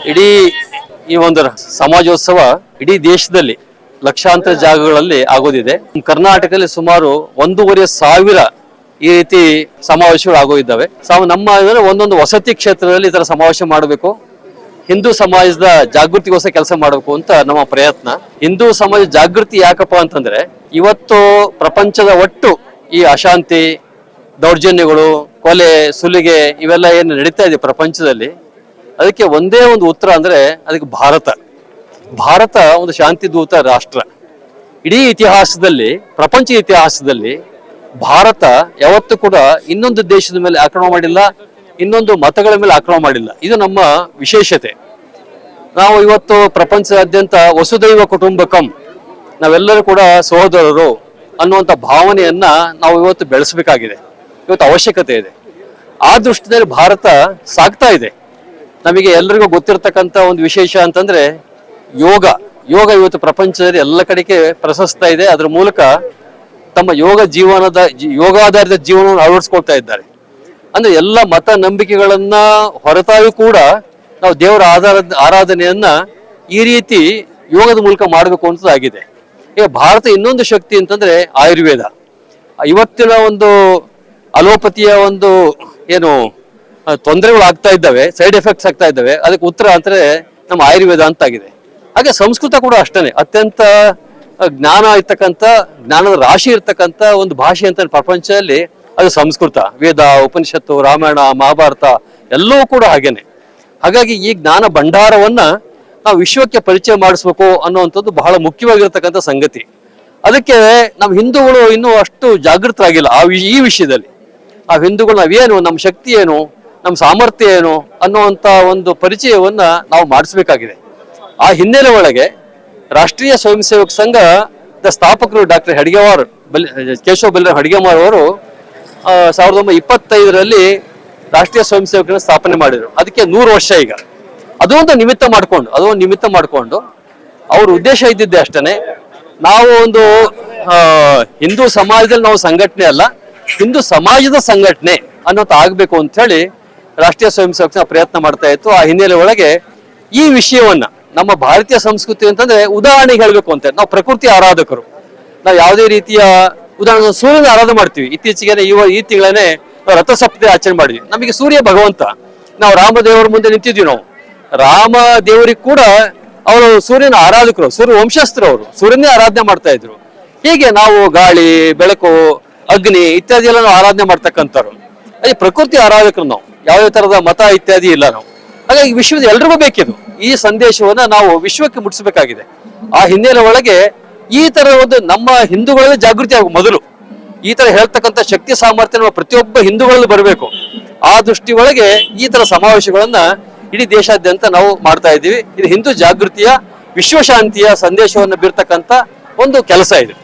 ಇಡೀ ಈ ಒಂದು ಸಮಾಜೋತ್ಸವ ಇಡೀ ದೇಶದಲ್ಲಿ ಲಕ್ಷಾಂತರ ಜಾಗಗಳಲ್ಲಿ ಆಗೋದಿದೆ. ಕರ್ನಾಟಕದಲ್ಲಿ ಸುಮಾರು 1,500 ಈ ರೀತಿ ಸಮಾವೇಶಗಳು ಆಗೋದಿದ್ದಾವೆ. ನಮ್ಮ ಒಂದೊಂದು ವಸತಿ ಕ್ಷೇತ್ರದಲ್ಲಿ ಈ ತರ ಸಮಾವೇಶ ಮಾಡಬೇಕು, ಹಿಂದೂ ಸಮಾಜದ ಜಾಗೃತಿಗೋಸ್ಕರ ಕೆಲಸ ಮಾಡಬೇಕು ಅಂತ ನಮ್ಮ ಪ್ರಯತ್ನ. ಹಿಂದೂ ಸಮಾಜ ಜಾಗೃತಿ ಯಾಕಪ್ಪ ಅಂತಂದ್ರೆ, ಇವತ್ತು ಪ್ರಪಂಚದ ಒಟ್ಟು ಈ ಅಶಾಂತಿ, ದೌರ್ಜನ್ಯಗಳು, ಕೊಲೆ, ಸುಲಿಗೆ ಇವೆಲ್ಲ ಏನು ನಡೀತಾ ಇದೆ ಪ್ರಪಂಚದಲ್ಲಿ, ಅದಕ್ಕೆ ಒಂದೇ ಒಂದು ಉತ್ತರ ಅಂದ್ರೆ ಅದಕ್ಕೆ ಭಾರತ ಒಂದು ಶಾಂತಿ ದೂತ ರಾಷ್ಟ್ರ. ಇಡೀ ಇತಿಹಾಸದಲ್ಲಿ, ಪ್ರಪಂಚ ಇತಿಹಾಸದಲ್ಲಿ ಭಾರತ ಯಾವತ್ತೂ ಕೂಡ ಇನ್ನೊಂದು ದೇಶದ ಮೇಲೆ ಆಕ್ರಮಣ ಮಾಡಿಲ್ಲ, ಇನ್ನೊಂದು ಮತಗಳ ಮೇಲೆ ಆಕ್ರಮಣ ಮಾಡಿಲ್ಲ. ಇದು ನಮ್ಮ ವಿಶೇಷತೆ. ನಾವು ಇವತ್ತು ಪ್ರಪಂಚದಾದ್ಯಂತ ವಸುದೈವ ಕುಟುಂಬಕಂ, ನಾವೆಲ್ಲರೂ ಕೂಡ ಸಹೋದರರು ಅನ್ನುವಂಥ ಭಾವನೆಯನ್ನ ನಾವು ಇವತ್ತು ಬೆಳೆಸಬೇಕಾಗಿದೆ. ಇವತ್ತು ಅವಶ್ಯಕತೆ ಇದೆ. ಆ ದೃಷ್ಟಿಯಲ್ಲಿ ಭಾರತ ಸಾಗ್ತಾ ಇದೆ. ನಮಗೆ ಎಲ್ಲರಿಗೂ ಗೊತ್ತಿರತಕ್ಕಂಥ ಒಂದು ವಿಶೇಷ ಅಂತಂದ್ರೆ ಯೋಗ ಇವತ್ತು ಪ್ರಪಂಚದಲ್ಲಿ ಎಲ್ಲ ಕಡೆಗೆ ಪ್ರಶಸ್ತ ಇದೆ. ಅದರ ಮೂಲಕ ತಮ್ಮ ಯೋಗಾಧಾರಿತ ಜೀವನವನ್ನು ಅಳವಡಿಸ್ಕೊಳ್ತಾ ಇದ್ದಾರೆ. ಅಂದ್ರೆ ಎಲ್ಲ ಮತ ನಂಬಿಕೆಗಳನ್ನ ಹೊರತಾಗಿ ಕೂಡ ನಾವು ದೇವರ ಆರಾಧನೆಯನ್ನ ಈ ರೀತಿ ಯೋಗದ ಮೂಲಕ ಮಾಡಬೇಕು ಅನ್ನೋದಾಗಿದೆ. ಈಗ ಭಾರತ ಇನ್ನೊಂದು ಶಕ್ತಿ ಅಂತಂದ್ರೆ ಆಯುರ್ವೇದ. ಇವತ್ತಿನ ಒಂದು ಅಲೋಪತಿಯ ಒಂದು ಏನು ತೊಂದರೆಗಳು ಆಗ್ತಾ ಇದ್ದಾವೆ, ಸೈಡ್ ಎಫೆಕ್ಟ್ಸ್ ಆಗ್ತಾ ಇದ್ದಾವೆ, ಅದಕ್ಕೆ ಉತ್ತರ ಅಂದ್ರೆ ನಮ್ಮ ಆಯುರ್ವೇದ ಅಂತಾಗಿದೆ. ಹಾಗೆ ಸಂಸ್ಕೃತ ಕೂಡ ಅಷ್ಟೇ ಅತ್ಯಂತ ಜ್ಞಾನ ಇರ್ತಕ್ಕಂಥ, ಜ್ಞಾನದ ರಾಶಿ ಇರ್ತಕ್ಕಂಥ ಒಂದು ಭಾಷೆ ಅಂತ ಪ್ರಪಂಚದಲ್ಲಿ ಅದು ಸಂಸ್ಕೃತ. ವೇದ, ಉಪನಿಷತ್ತು, ರಾಮಾಯಣ, ಮಹಾಭಾರತ ಎಲ್ಲವೂ ಕೂಡ ಹಾಗೇನೆ. ಹಾಗಾಗಿ ಈ ಜ್ಞಾನ ಭಂಡಾರವನ್ನ ನಾವು ವಿಶ್ವಕ್ಕೆ ಪರಿಚಯ ಮಾಡಿಸ್ಬೇಕು ಅನ್ನುವಂಥದ್ದು ಬಹಳ ಮುಖ್ಯವಾಗಿರ್ತಕ್ಕಂಥ ಸಂಗತಿ. ಅದಕ್ಕೆ ನಮ್ಮ ಹಿಂದೂಗಳು ಇನ್ನೂ ಅಷ್ಟು ಜಾಗೃತರಾಗಿಲ್ಲ ಈ ವಿಷಯದಲ್ಲಿ. ಆ ಹಿಂದೂಗಳು ನಾವೇನು, ನಮ್ಮ ಶಕ್ತಿ ಏನು, ನಮ್ಮ ಸಾಮರ್ಥ್ಯ ಏನು ಅನ್ನುವಂಥ ಒಂದು ಪರಿಚಯವನ್ನ ನಾವು ಮಾಡಿಸ್ಬೇಕಾಗಿದೆ. ಆ ಹಿನ್ನೆಲೆ ಒಳಗೆ ರಾಷ್ಟ್ರೀಯ ಸ್ವಯಂ ಸೇವಕ ಸಂಘದ ಸ್ಥಾಪಕರು ಡಾಕ್ಟರ್ ಕೇಶವ ಬಲ್ಲಿರಾಮ್ ಹೆಡ್ಗೇವಾರ್ ಅವರು 1925ರಲ್ಲಿ ರಾಷ್ಟ್ರೀಯ ಸ್ವಯಂ ಸೇವಕರನ್ನ ಸ್ಥಾಪನೆ ಮಾಡಿದ್ರು. ಅದಕ್ಕೆ 100 ವರ್ಷ ಈಗ. ಅದೊಂದು ನಿಮಿತ್ತ ಮಾಡಿಕೊಂಡು ಅವ್ರ ಉದ್ದೇಶ ಇದ್ದಿದ್ದೆ ಅಷ್ಟೇ, ನಾವು ಒಂದು ಹಿಂದೂ ಸಮಾಜದಲ್ಲಿ ನಾವು ಸಂಘಟನೆ ಅಲ್ಲ, ಹಿಂದೂ ಸಮಾಜದ ಸಂಘಟನೆ ಅನ್ನೋದು ಆಗ್ಬೇಕು ಅಂತ ಹೇಳಿ ರಾಷ್ಟ್ರೀಯ ಸ್ವಯಂ ಸೇವಕ ಪ್ರಯತ್ನ ಮಾಡ್ತಾ ಇತ್ತು. ಆ ಹಿನ್ನೆಲೆ ಒಳಗೆ ಈ ವಿಷಯವನ್ನ, ನಮ್ಮ ಭಾರತೀಯ ಸಂಸ್ಕೃತಿ ಅಂತಂದ್ರೆ ಉದಾಹರಣೆಗೆ ಹೇಳ್ಬೇಕು ಅಂತ, ನಾವು ಪ್ರಕೃತಿ ಆರಾಧಕರು. ನಾವು ಯಾವುದೇ ರೀತಿಯ ಉದಾಹರಣೆ, ಸೂರ್ಯನ ಆರಾಧನೆ ಮಾಡ್ತೀವಿ. ಇತ್ತೀಚೆಗೆ ಈ ತಿಂಗಳೇ ರಥಸಪ್ತಮಿ ಆಚರಣೆ ಮಾಡಿದ್ವಿ. ನಮಗೆ ಸೂರ್ಯ ಭಗವಂತ. ನಾವು ರಾಮದೇವರ ಮುಂದೆ ನಿಂತಿದ್ವಿ. ನಾವು ರಾಮ ದೇವರಿಗೆ ಕೂಡ ಅವರು ಸೂರ್ಯನ ಆರಾಧಕರು, ಸೂರ್ಯ ವಂಶಸ್ಥರು. ಅವರು ಸೂರ್ಯನೇ ಆರಾಧನೆ ಮಾಡ್ತಾ ಇದ್ರು. ಹೀಗೆ ನಾವು ಗಾಳಿ, ಬೆಳಕು, ಅಗ್ನಿ ಇತ್ಯಾದಿ ಎಲ್ಲ ನಾವು ಆರಾಧನೆ ಮಾಡ್ತಕ್ಕಂಥವ್ರು. ಅದೇ ಪ್ರಕೃತಿ ಆರಾಧಕರು ನಾವು. ಯಾವುದೇ ತರದ ಮತ ಇತ್ಯಾದಿ ಇಲ್ಲ ನಾವು. ಹಾಗಾಗಿ ವಿಶ್ವದ ಎಲ್ರಿಗೂ ಬೇಕಿದು. ಈ ಸಂದೇಶವನ್ನ ನಾವು ವಿಶ್ವಕ್ಕೆ ಮುಟ್ಟಿಸಬೇಕಾಗಿದೆ. ಆ ಹಿನ್ನೆಲೆ ಒಳಗೆ ಈ ತರ ಒಂದು ನಮ್ಮ ಹಿಂದೂಗಳಲ್ಲಿ ಜಾಗೃತಿ ಆಗ ಮೊದಲು ಈ ತರ ಹೇಳ್ತಕ್ಕಂಥ ಶಕ್ತಿ ಸಾಮರ್ಥ್ಯ ನಮ್ಮ ಪ್ರತಿಯೊಬ್ಬ ಹಿಂದೂಗಳಲ್ಲಿ ಬರಬೇಕು. ಆ ದೃಷ್ಟಿ ಒಳಗೆ ಈ ತರ ಸಮಾವೇಶಗಳನ್ನ ಇಡೀ ದೇಶಾದ್ಯಂತ ನಾವು ಮಾಡ್ತಾ ಇದ್ದೀವಿ. ಇದು ಹಿಂದೂ ಜಾಗೃತಿಯ, ವಿಶ್ವಶಾಂತಿಯ ಸಂದೇಶವನ್ನು ಬೀರ್ತಕ್ಕಂಥ ಒಂದು ಕೆಲಸ ಇದು.